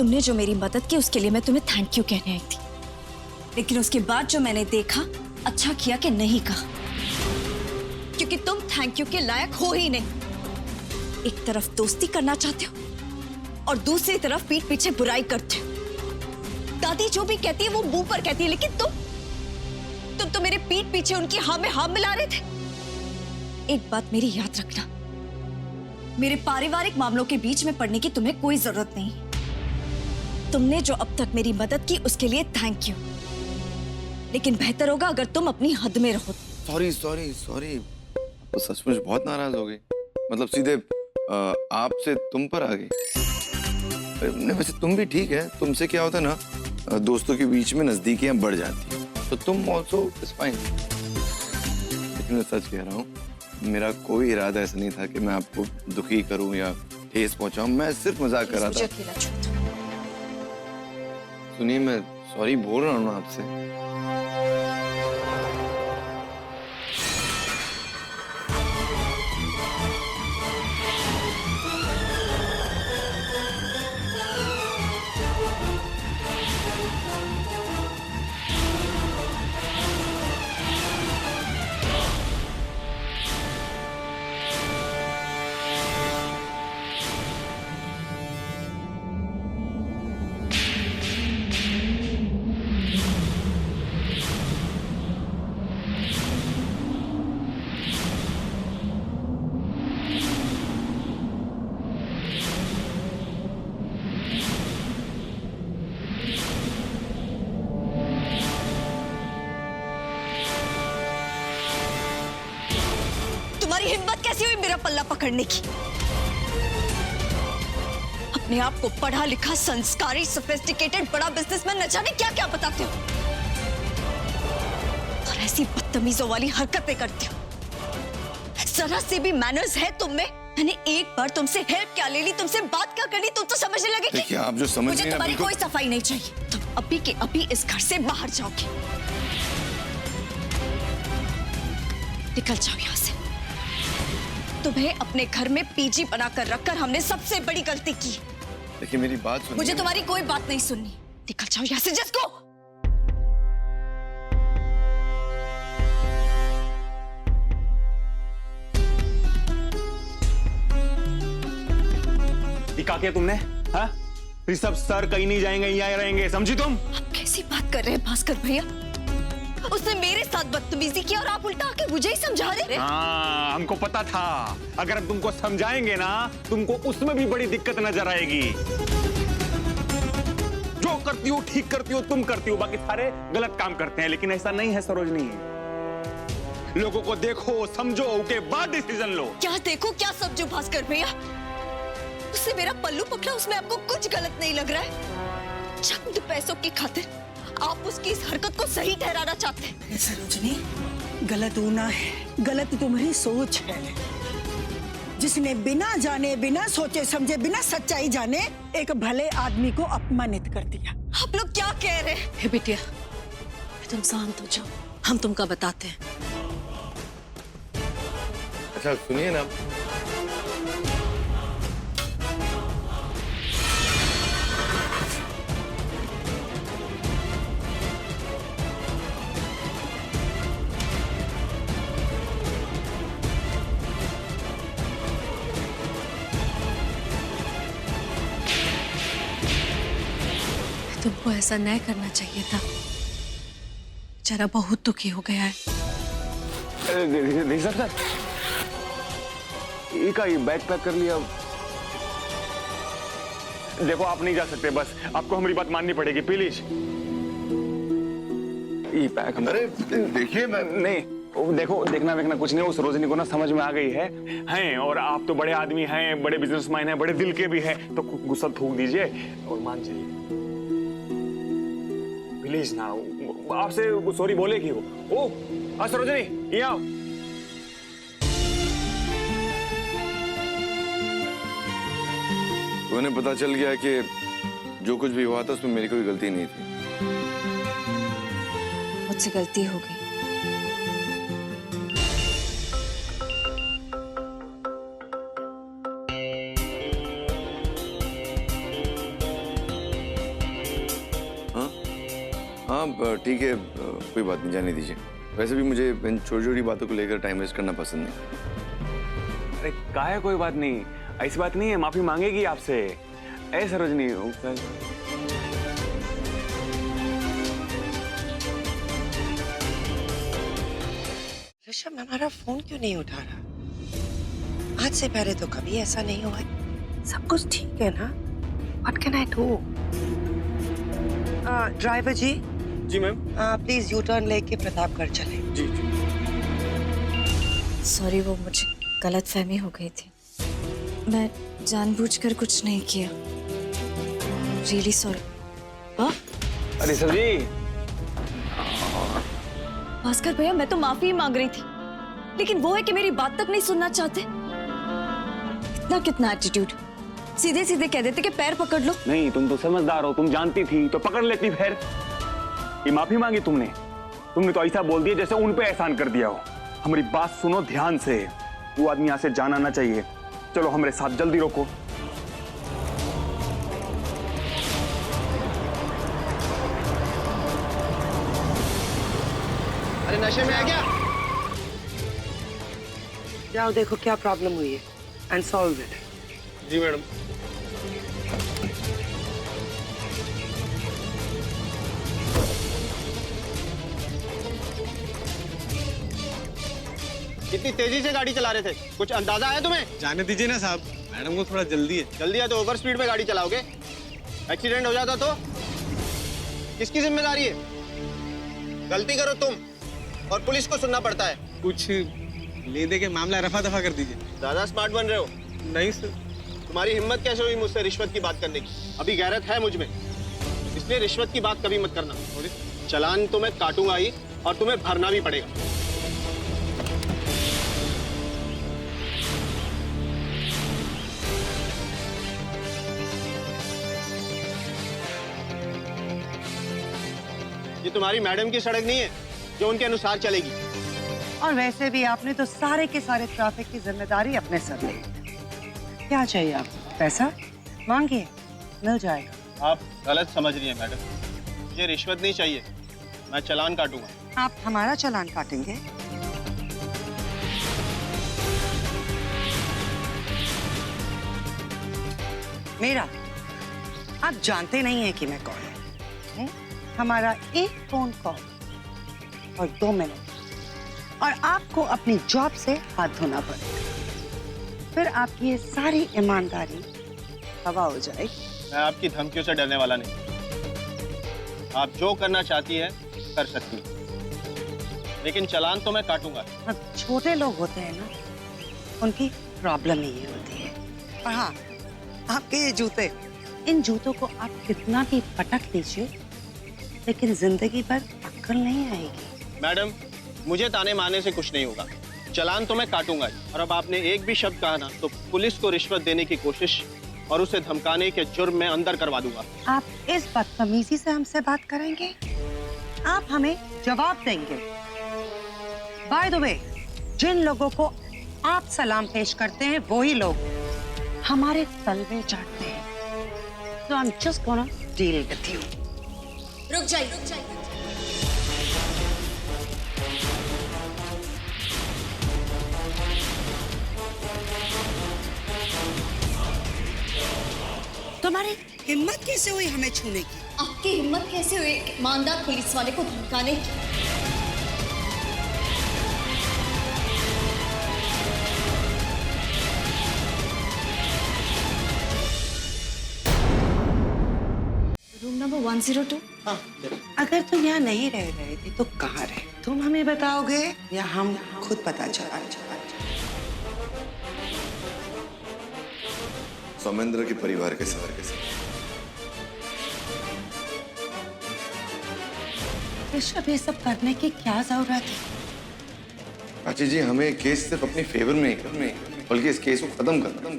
तुमने जो मेरी मदद की उसके लिए मैं तुम्हें थैंक यू कहने आई थी, लेकिन उसके बाद जो मैंने देखा, अच्छा किया कि नहीं कहा, क्योंकि तुम थैंक यू के लायक हो ही नहीं। एक तरफ दोस्ती करना चाहते हो और दूसरी तरफ पीठ पीछे बुराई करते हो। दादी जो भी कहती है वो मुंह पर कहती है, लेकिन तुम तो मेरे पीठ पीछे उनकी हाँ में हाँ मिला रहे थे। एक बात मेरी याद रखना, मेरे पारिवारिक मामलों के बीच में पड़ने की तुम्हें कोई जरूरत नहीं। तुमने जो अब तक मेरी मदद की उसके लिए थैंक यू, लेकिन बेहतर होगा अगर तुम अपनी हद में रहो। सॉरी सॉरी सॉरी, तो सचमुच बहुत नाराज हो गई। मतलब सीधे आपसे तुम पर आ गई। नहीं वैसे तुम भी ठीक है, तुमसे क्या होता है ना, दोस्तों के बीच में नजदीकियां बढ़ जाती हैं, तो तुम ऑल्सो इज फाइन। लेकिन मैं सच कह रहा हूँ, मेरा कोई इरादा ऐसा नहीं था कि मैं आपको दुखी करूं या ठेस पहुंचाऊं। मैं सिर्फ मजाक कर रहा था। सुनिए, मैं सॉरी बोल रहा हूँ ना आपसे। हिम्मत कैसी हुई मेरा पल्ला पकड़ने की? अपने आप को पढ़ा लिखा, संस्कारी, सोफिस्टिकेटेड बड़ा बिजनेसमैन न जाने क्या क्या बताते हो, और ऐसी बदतमीजों वाली हरकतें करते हो। जरा से भी मैनर्स है तुम में? मैंने एक बार तुमसे हेल्प क्या ले ली, तुमसे बात क्या करनी, तुम तो समझने लगे कि देखिए आप जो समझ मुझे तुम्हारी कोई सफाई नहीं चाहिए। तुम अभी के अभी इस घर से बाहर जाओगे। निकल जाओ यहाँ से। तुम्हें अपने घर में पीजी बनाकर रखकर हमने सबसे बड़ी गलती की। देखिए मेरी बात सुनिए। मुझे तुम्हारी कोई बात नहीं सुननी। निकल जाओ यहाँ से। जिसको क्या किया तुमने? हाँ? ऋषभ सर कहीं नहीं जाएंगे, यहीं रहेंगे, समझी तुम? आप कैसी बात कर रहे हैं भास्कर भैया? उसने मेरे साथ बदतमीजी की और आप उल्टा आके मुझे ही समझा रहे। हाँ, हमको पता था अगर हम तुमको समझाएंगे ना, तुमको उसमें भी बड़ी दिक्कत नजर आएगी। जो करती हो ठीक करती हो, तुम करती हो, बाकी सारे गलत काम करते हैं। लेकिन ऐसा नहीं है सरोजनी, लोगों को देखो समझो, उसके बाद डिसीजन लो। क्या देखो क्या समझो भास्कर भैया? उससे मेरा पल्लू पकड़ा, उसमें आपको कुछ गलत नहीं लग रहा है? चंद पैसों की खातिर आप उसकी इस हरकत को सही ठहराना चाहते हैं। सरोजनी, गलत होना है, गलत तुम्हारी सोच है। जिसने बिना जाने, बिना सोचे समझे, बिना सच्चाई जाने एक भले आदमी को अपमानित कर दिया। आप लोग क्या कह रहे हैं? हे बिटिया, तुम शांत हो जाओ, हम तुमका बताते हैं। अच्छा सुनिए ना, तुमको ऐसा नहीं करना चाहिए था। बेचारा बहुत दुखी हो गया है। ऋषभ सर, ये बैग पैक कर लिया। देखो आप नहीं जा सकते, बस आपको हमारी बात माननी पड़ेगी प्लीज। ये पैक अरे देखिए मैं नहीं, देखो देखना वेखना कुछ नहीं, उस रोजनी को ना समझ में आ गई है। और आप तो बड़े आदमी हैं, बड़े बिजनेसमैन हैं, बड़े दिल के भी हैं, तो गुस्सा थूक दीजिए और मान जाइए प्लीज ना। आपसे सॉरी बोलेगी वो। ओ सरोजनी, ये आओ। तो उन्हें पता चल गया कि जो कुछ भी हुआ था उसमें मेरी कोई गलती नहीं थी। मुझसे गलती हो गई। हाँ ठीक है, कोई बात नहीं, जाने दीजिए। वैसे भी मुझे इन छोटी छोटी बातों को लेकर टाइम वेस्ट करना पसंद नहीं। अरे का है, कोई बात नहीं, ऐसी बात नहीं है, माफी मांगेगी आपसे। ऐ सरोजनी, ऋषभ हमारा फोन क्यों नहीं उठा रहा? आज से पहले तो कभी ऐसा नहीं हुआ। सब कुछ ठीक है ना? What can I do? Driver ji. जी मैम। प्लीज यू टर्न लेके प्रतापगढ़ चले। जी जी। सॉरी, वो मुझे गलतफहमी हो गई थी। मैं जानबूझकर कुछ नहीं किया। Really sorry. अरे सर जी, भास्कर भैया, मैं तो माफी ही मांग रही थी, लेकिन वो है कि मेरी बात तक नहीं सुनना चाहते। कितना एटीट्यूड, सीधे सीधे कह देते कि पैर पकड़ लो। नहीं, तुम तो समझदार हो, तुम जानती थी तो पकड़ लेती। फिर ये माफी मांगी तुमने तो ऐसा बोल दिया जैसे उन पे एहसान कर दिया हो। हमारी बात सुनो ध्यान से, वो आदमी यहाँ से जाना ना चाहिए। चलो हमारे साथ, जल्दी रोको। अरे नशे में है क्या? जाओ देखो क्या प्रॉब्लम हुई है एंड सॉल्व इट। जी मैडम। कितनी तेजी से गाड़ी चला रहे थे, कुछ अंदाजा है तुम्हें? जाने दीजिए ना साहब, मैडम को थोड़ा जल्दी है। जल्दी है तो ओवर स्पीड में गाड़ी चलाओगे? एक्सीडेंट हो जाता तो किसकी जिम्मेदारी है? गलती करो तुम और पुलिस को सुनना पड़ता है। कुछ ले दे के मामला रफा दफा कर दीजिए। ज्यादा स्मार्ट बन रहे हो। नहीं सर। तुम्हारी हिम्मत कैसे हुई मुझसे रिश्वत की बात करने की? अभी गैरत है मुझ में, इसलिए रिश्वत की बात कभी मत करना। चालान तो मैं काटूंगा ही और तुम्हें भरना भी पड़ेगा। ये तुम्हारी मैडम की सड़क नहीं है जो उनके अनुसार चलेगी। और वैसे भी आपने तो सारे के सारे ट्रैफिक की जिम्मेदारी अपने सर ली। क्या चाहिए आपको? पैसा मांगिए, मिल जाएगा। आप गलत समझ रही हैं मैडम, मुझे रिश्वत नहीं चाहिए, मैं चालान काटूंगा। आप हमारा चालान काटेंगे? मेरा? आप जानते नहीं हैं कि मैं कौन हूं। हमारा एक फोन कॉल और 2 मिनट और आपको अपनी जॉब से हाथ धोना पड़ेगा। फिर आपकी ये सारी ईमानदारी हवा हो जाएगी। मैं आपकी धमकियों से डरने वाला नहीं। आप जो करना चाहती है कर सकती है, लेकिन चालान तो मैं काटूंगा। अब छोटे लोग होते हैं ना, उनकी प्रॉब्लम ही ये होती है। और हाँ, आपके ये जूते, इन जूतों को आप कितना भी पटक लीजिए, लेकिन जिंदगी भर अक्ल नहीं आएगी। मैडम, मुझे ताने मारने से कुछ नहीं होगा, चालान तो मैं काटूंगा ही। और अब आपने एक भी शब्द कहा ना तो पुलिस को रिश्वत देने की कोशिश और उसे धमकाने के जुर्म में अंदर करवा दूंगा। आप इस बदतमीजी से हमसे बात करेंगे? आप हमें जवाब देंगे? बाय द वे, जिन लोगों को आप सलाम पेश करते हैं वही लोग हमारे तलवे चाटते हैं। So I'm just gonna deal with you. रुक जाइए, रुक जाइए। तुम्हारी हिम्मत कैसे हुई हमें छूने की? आपकी हिम्मत कैसे हुई एक ईमानदार पुलिस वाले को धमकाने की? Room number 102। अगर तुम यहाँ नहीं रह रहे थे तो कहाँ रहे? तुम हमें बताओगे या हम खुद पता चला? सौमेंद्र के परिवार के साथ। ऋषभ, ये सब करने की क्या जरूरत है? प्राची जी, हमें केस सिर्फ अपनी फेवर में ही बल्कि इस केस को खत्म करना।